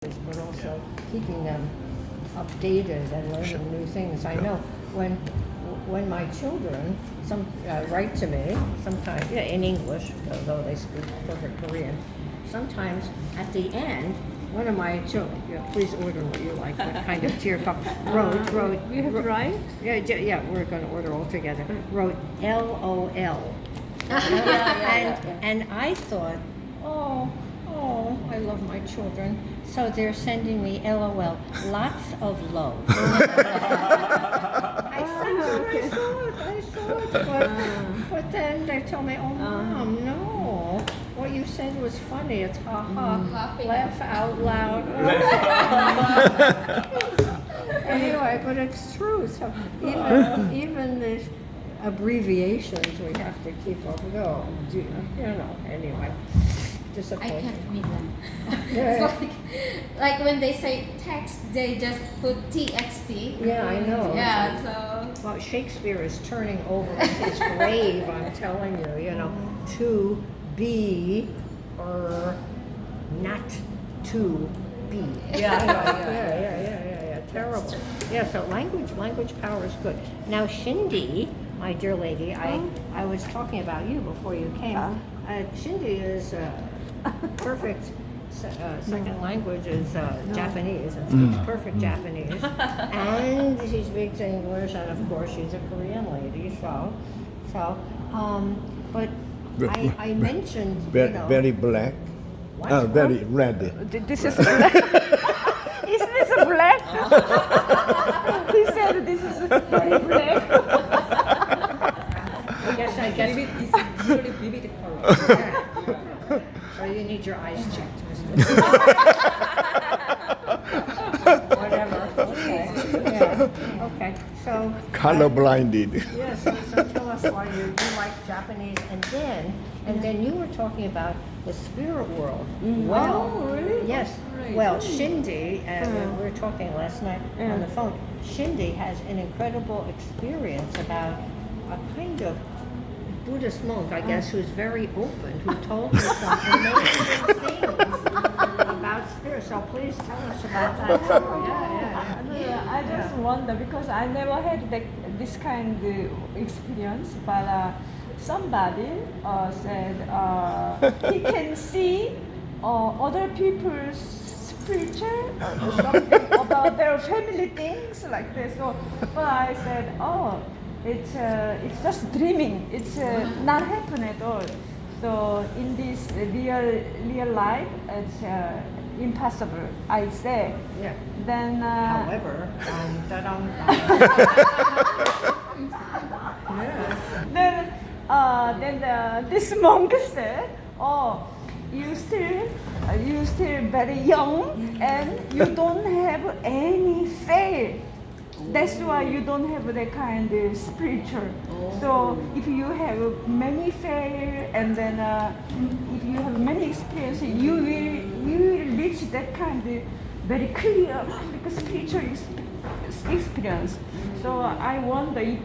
but also keeping them updated and learning new things. I know when my children write to me, sometimes in English, although they speak perfect Korean, sometimes at the end, one of my children, please order what you like, what kind of tear cup, wrote. We have to write? Yeah, we're going to order all together. Wrote LOL. And I thought, oh, I love my children. So they're sending me LOL, lots of love. I saw it, but then they told me, oh, Mom, no. What you said was funny. It's laugh out loud. Anyway, but it's true. So even these abbreviations we have to keep up with. Anyway. I can't read them. Yeah. It's like when they say text, they just put TXT. Yeah, I know. Yeah, so. Well, Shakespeare is turning over in his grave, I'm telling you, to be or not to be. Yeah. Terrible. Yeah, so language power is good. Now, Shindy, my dear lady, I was talking about you before you came. Shindy is perfect. Second language is Japanese, and speaks perfect Japanese. And she speaks English, and of course she's a Korean lady. But I mentioned very black. What? Very red. This is black. Is this a black? He said this is very black. I guess. It's usually vivid color. So you need your eyes checked, Mr. Whatever. Okay. Yeah. Okay. So. Color blinded. Yeah. So tell us why you like Japanese, and then you were talking about the spirit world. Well, really? Yes. Right. Well, Shindy, we were talking last night on the phone. Shindy has an incredible experience about a kind of Buddhist monk, I guess, who's very open, who told me some amazing things about spirit. So please tell us about that. I just wonder because I never had this kind of experience, but somebody said he can see other people's spiritual something about their family things like this. So, but I said, it's just dreaming. It's not happening at all. So in this real life, it's impossible. I say. Yeah. Then. However, then this monk said, "Oh, you still very young and you don't have any faith. That's why you don't have that kind of spiritual. So if you have many failure and then if you have many experience, you will reach that kind of very clear spiritual experience. So I wonder if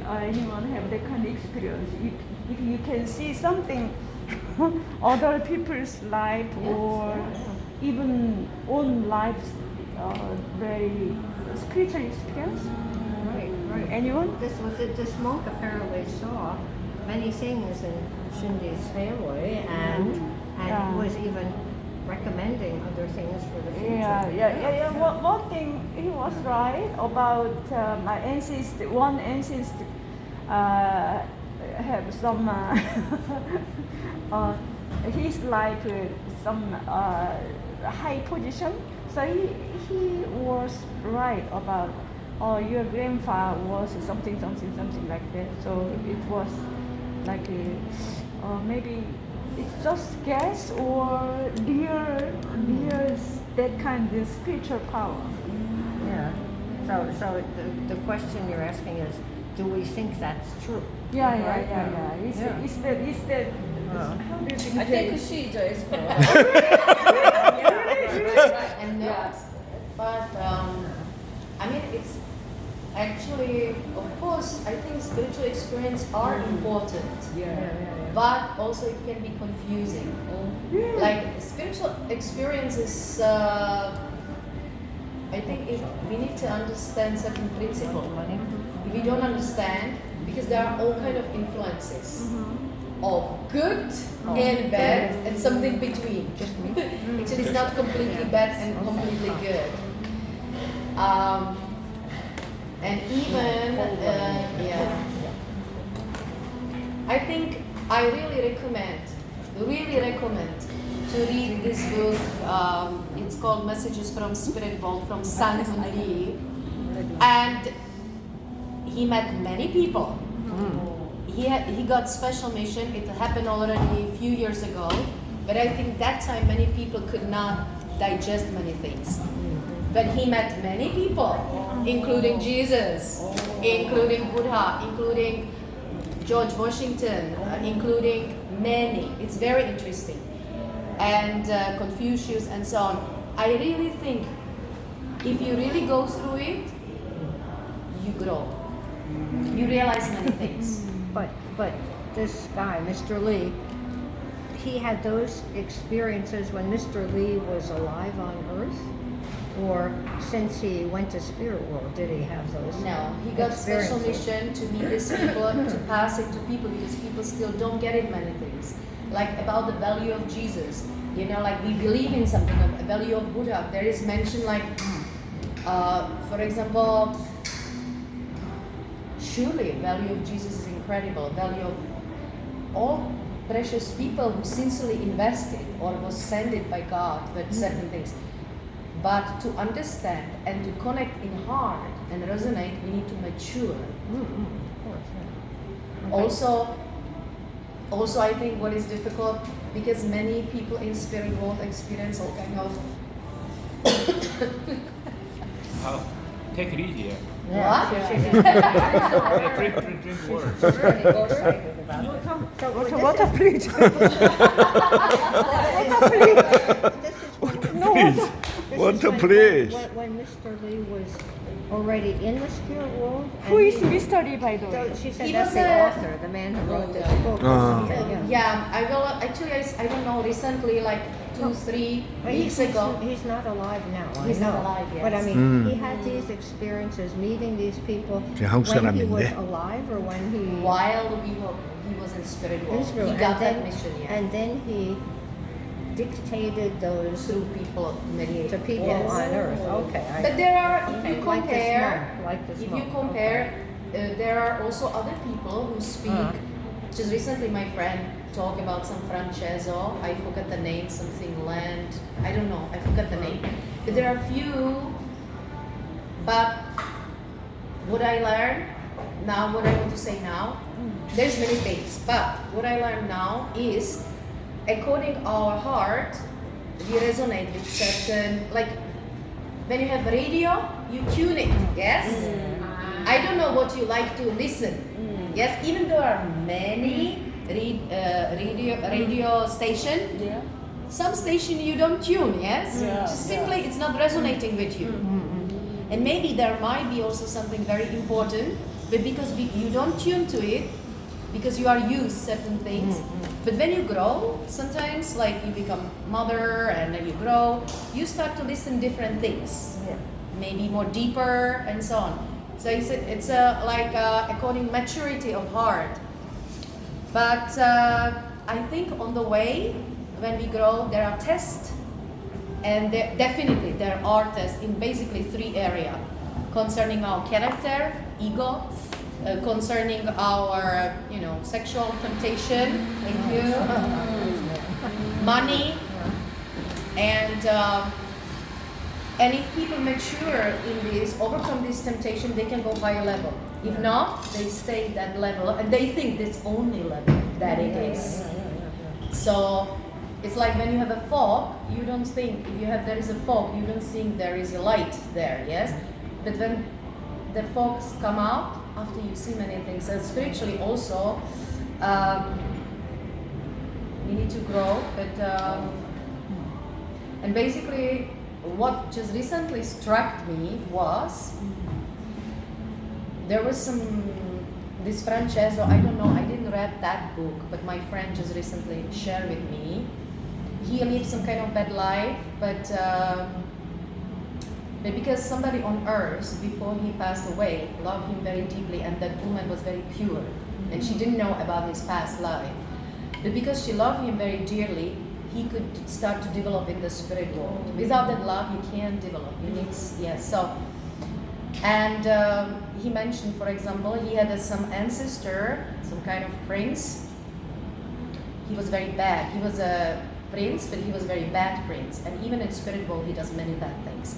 anyone have that kind of experience, if you can see something other people's life or even own lives very spiritual experience. Right. Anyone? This monk apparently saw many things in Shindy's family, and was even recommending other things for the future. Yeah. One thing he was right about my ancestor. One ancestor have some. He's like some high position. So he was right about your grandfather was something like that. So it was like maybe it's just guess or real that kind of spiritual power. Yeah. So the question you're asking is, do we think that's true? Yeah. Is that how do you think? I think she's an expert. And but I mean, it's actually, of course, I think spiritual experience are important. Yeah. but also it can be confusing. Like spiritual experiences, I think we need to understand certain principles. If you don't understand, because there are all kind of influences of good and bad and something between. Actually, it's not completely bad and completely good. And even, I think I really recommend to read this book. It's called Messages from Spirit World from Sang Lee. And he met many people. He got special mission. It happened already a few years ago. But I think that time many people could not digest many things. But he met many people, including Jesus, including Buddha, including George Washington, including many. It's very interesting. And Confucius and so on. I really think if you really go through it, you grow. You realize many things. But this guy, Mr. Lee, he had those experiences when Mr. Lee was alive on Earth? Or since he went to spirit world, did he have those? No, he got special mission to meet these people, to pass it to people, because people still don't get it many things. Like about the value of Jesus. You know, like we believe in something, a value of Buddha. There is mentioned like, for example, surely value of Jesus is incredible. Value of all precious people who sincerely invested or was sent by God with certain things. But to understand and to connect in heart and resonate, we need to mature. Of course, yeah. Also, I think what is difficult, because many people in spirit world experience all kind of Take it easy. Yeah. What? Drink water. Water, please. Water, please. When Mr. Lee was already in the spirit world. Who is Mr. Lee, by the way? So she said He that's was the a- author, the man who wrote this book. Yeah, I will actually. I don't know. Recently, like 2-3 But weeks ago. He's not alive now. I He's not know. alive, yes. But I mean, he had these experiences, meeting these people 제 한국 when he was 사람인데. alive or when he While he was in spirit world, in spirit. he got and then, that mission. Yeah, and then he dictated those through people, many to people yes. on Earth. Okay. But there are, if Okay, you like this compare, monk, like this if monk, you compare, there are also other people who speak. Just recently, my friend talked about some Francesco. I forgot the name, something land. I don't know. I forgot the name. But there are few. But what I learned now, what I want to say now, there's many things. But what I learned now is, according our heart, we resonate with certain, like when you have radio, you tune it, yes? I don't know what you like to listen, yes? Even though there are many radio station, some station you don't tune, yes? Just simply it's not resonating with you. And maybe there might be also something very important, but because you don't tune to it, because you are used certain things. But when you grow, sometimes like you become mother and then you grow, you start to listen different things, maybe more deeper and so on. So it's like according maturity of heart. But I think on the way, when we grow, there are tests, and definitely there are tests in basically 3 areas concerning our character, ego, concerning our, sexual temptation, thank you, money, and if people mature in this, overcome this temptation, they can go higher level. If not, they stay that level, and they think this only level that it is. So it's like when you have a fog, you don't think there is a fog, you don't think there is a light there, yes? But when the fogs come out, after you see many things, and spiritually also, we need to grow. But and basically, what just recently struck me was there was this Francesco. I don't know. I didn't haven't read that book, but my friend just recently shared with me. He lived some kind of bad life, but because somebody on earth before he passed away loved him very deeply, and that woman was very pure, and she didn't know about his past life. But because she loved him very dearly, he could start to develop in the spirit world. Without that love, you can't develop. You need, so. And he mentioned, for example, he had some ancestor, some kind of prince. He was very bad. He was a prince, but he was a very bad prince. And even in spirit world, he does many bad things.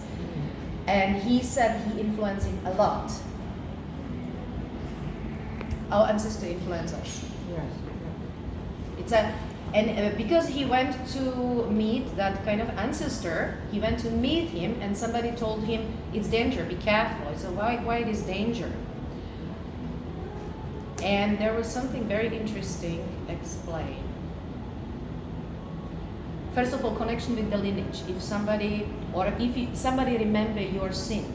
And he said he influenced him a lot. Our ancestor influenced us. Yes. Because he went to meet that kind of ancestor, he went to meet him, and somebody told him it's danger, be careful. I said, why it is danger? And there was something very interesting explained. First of all, connection with the lineage. If somebody remember your sin,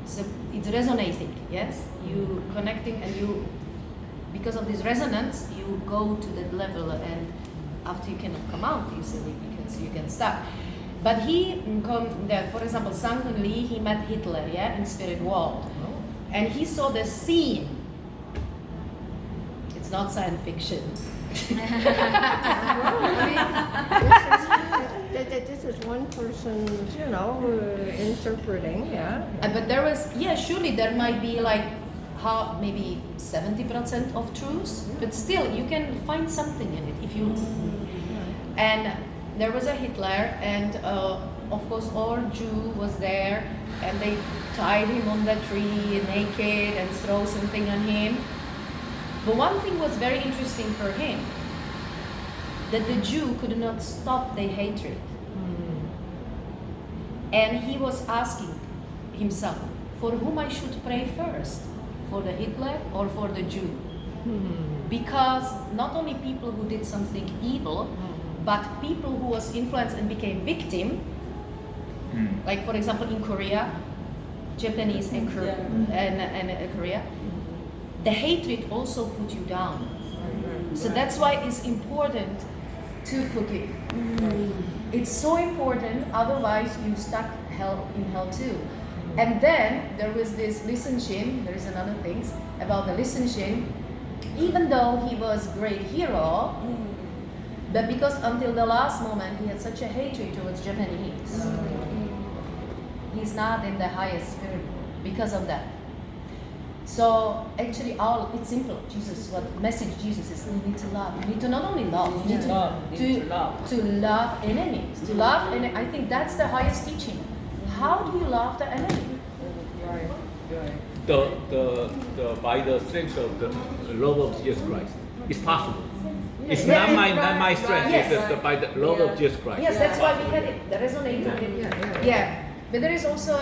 so it's resonating, yes? You connecting, and you, because of this resonance, you go to that level, and after you cannot come out easily because you get stuck. But for example, Sang Hun Lee, he met Hitler, in spirit world, and he saw the scene. It's not science fiction. This is one person's, interpreting, yeah. But there was, surely there might be like maybe 70% of truth, but still you can find something in it if you. And there was a Hitler, and of course all Jew was there, and they tied him on the tree naked and throw something on him. But one thing was very interesting for him, that the Jew could not stop their hatred. And he was asking himself, for whom I should pray first? For the Hitler or for the Jew? Because not only people who did something evil, but people who was influenced and became victim, like for example in Korea, Japanese and Korea, the hatred also put you down. So that's why it's important to forgive. It's so important, otherwise you stuck in hell too. And then there was this Lee Sun-shin, there is another thing about the Lee Sun-shin, even though he was a great hero, but because until the last moment he had such a hatred towards Japanese, he's not in the highest spirit because of that. So actually it's simple. What message Jesus is, you need to love. You need to not only love, you need to love enemies. To love, and I think that's the highest teaching. How do you love the enemy? By the strength of the love of Jesus Christ, it's possible. It's not my strength. Yes. It's by the love of Jesus Christ. Yes, that's why we had it resonating. Yeah. But there is also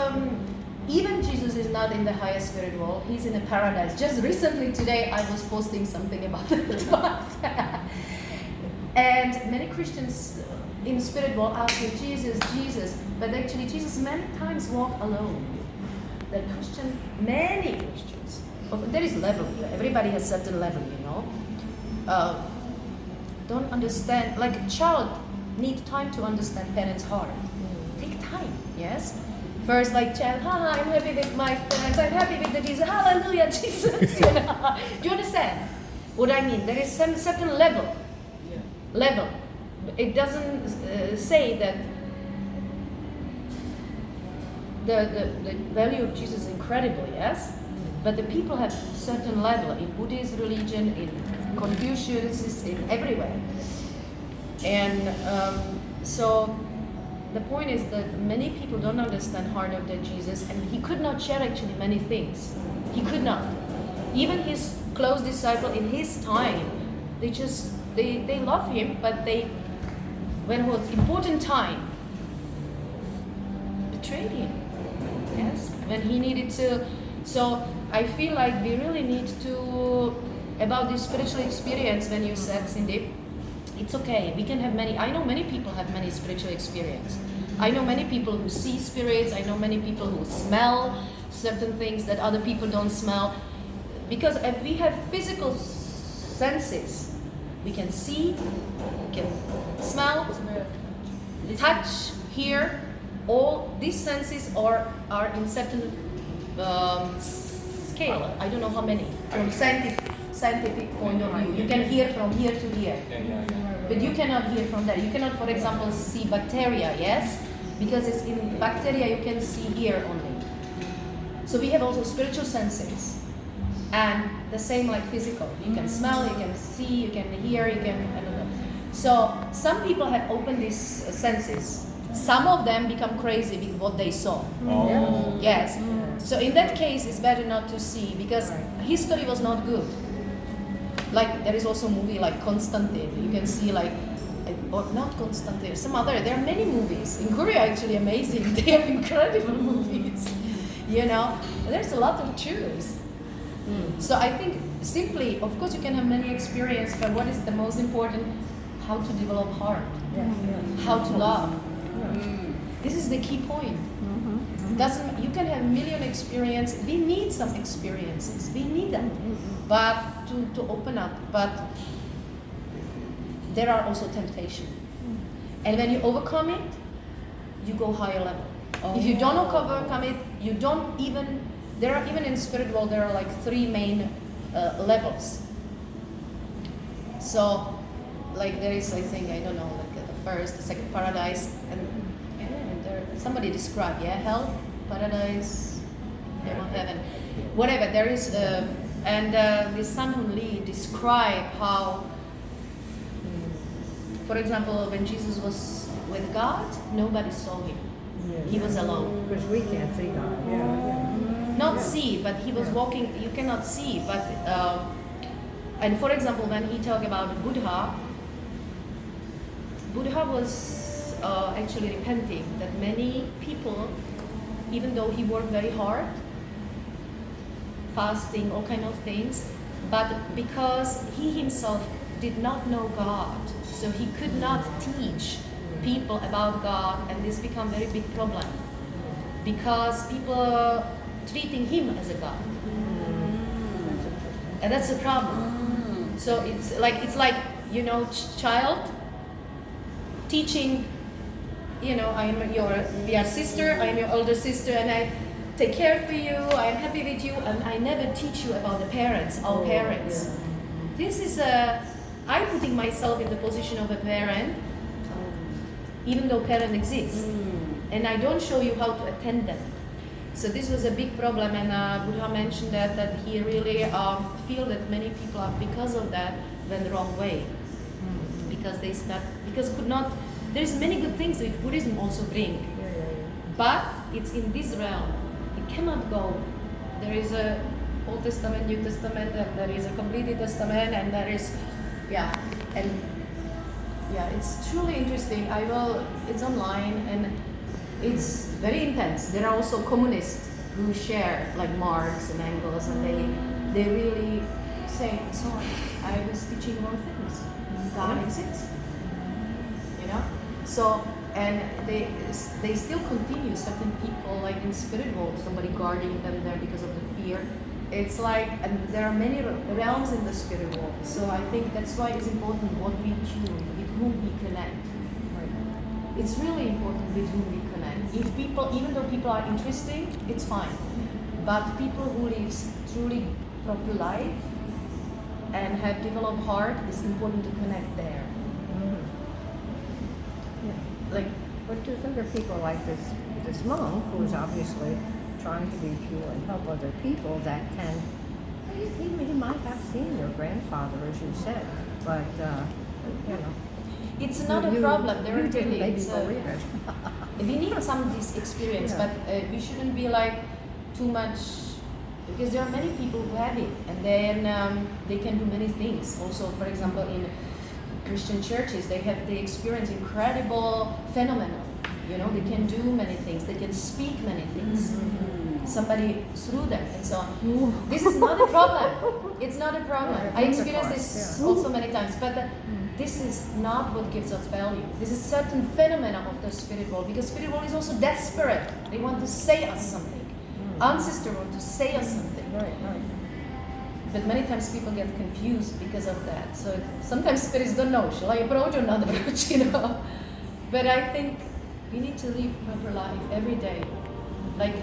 even Jesus is not in the highest spirit world. He's in a paradise. Just recently today, I was posting something about that. And many Christians in spirit world ask me, Jesus, but actually Jesus many times walked alone. Many Christians, there is level here. Everybody has certain level, don't understand, like a child need time to understand parents' heart. Take time, yes? First, like child, I'm happy with my parents, I'm happy with the Jesus, hallelujah, Jesus. Do you understand what I mean? There is some certain level. It doesn't say that the value of Jesus is incredible, yes? But the people have certain level in Buddhist religion, in Confucius, in everywhere. And so the point is that many people don't understand heart of the Jesus, and he could not share actually many things. He could not. Even his close disciple in his time, they love him, but when it was important time, betrayed him. Yes, when he needed to. So I feel like we really need to, about this spiritual experience, when you said, Cindy, it's okay, we can have many. I know many people have many spiritual experience. I know many people who see spirits. I know many people who smell certain things that other people don't smell. Because if we have physical senses. We can see, we can smell, touch, hear. All these senses are in certain scale. I don't know how many. From scientific point of view, you can hear from here to here. But you cannot hear from there. You cannot, for example, see bacteria, yes? Because it's in bacteria you can see here only. So we have also spiritual senses. And the same like physical. You can smell, you can see, you can hear, you can, I don't know. So some people have opened these senses. Some of them become crazy with what they saw. Oh. Yes. So in that case, it's better not to see because history was not good. Like there is also a movie like Constantine. You can see like, or not Constantine, some other. There are many movies in Korea. Actually, amazing. They have incredible movies. You know, there's a lot of truths. So I think simply, of course, you can have many experience, but what is the most important? How to develop heart. How to love. This is the key point. Doesn't you can have million experience. We need some experiences. We need them, but to open up. But there are also temptation, and when you overcome it, you go higher level. If you don't overcome it, you don't even. There are even in spirit world there are like 3 main levels. So, like there is I think I don't know like the first, the second paradise, and there somebody described hell, paradise, heaven, whatever. There is and the Sun Hoon Lee describe how, for example, when Jesus was with God, nobody saw him. He was alone. Because we can't see God. Not see, but he was walking. You cannot see, but and for example, when he talked about Buddha was actually repenting that many people, even though he worked very hard, fasting, all kind of things, but because he himself did not know God, so he could not teach people about God, and this became a very big problem because people treating him as a god, and that's a problem. So it's like you know, child teaching, you know, we are sister, I am your older sister, and I take care for you, I am happy with you, and I never teach you about the parents, our parents. This is I'm putting myself in the position of a parent, even though parent exists, and I don't show you how to attend them. So this was a big problem, and Buddha mentioned that he really feel that many people are, because of that, went the wrong way. Because could not, there's many good things that Buddhism also bring, but it's in this realm. It cannot go. There is a Old Testament, New Testament, and there is a complete Testament, and there is, it's truly interesting. It's online, and it's very intense. There are also communists who share, like Marx and Engels, and they really say, sorry, I was teaching wrong things. God exists, you know. So, and they still continue. Certain people, like in spirit world, somebody guarding them there because of the fear. It's like, and there are many realms in the spirit world. So I think that's why it's important what we tune, with whom we connect. It's really important with whom we connect. If people, even though people are interesting, it's fine. But people who live truly proper life and have developed heart, it's important to connect there. Like, But there's other people like this monk who's obviously trying to be pure and help other people that can. He might have seen your grandfather, as you said, but you know. it's not a problem. There You are didn't really, make it's me believe it. we need some of this experience, but we shouldn't be like too much, because there are many people who have it, and then they can do many things. Also, for example, in Christian churches, they experience incredible phenomena. You know, they can do many things. They can speak many things. Somebody through them and so on. This is not a problem. It's not a problem. I experienced this also many times, but this is not what gives us value. This is certain phenomena of the spirit world, because spirit world is also desperate. They want to say us something. Ancestors want to say us something. Right. But many times people get confused because of that. So sometimes spirits don't know, shall I approach or not approach, But I think we need to live proper life every day. Like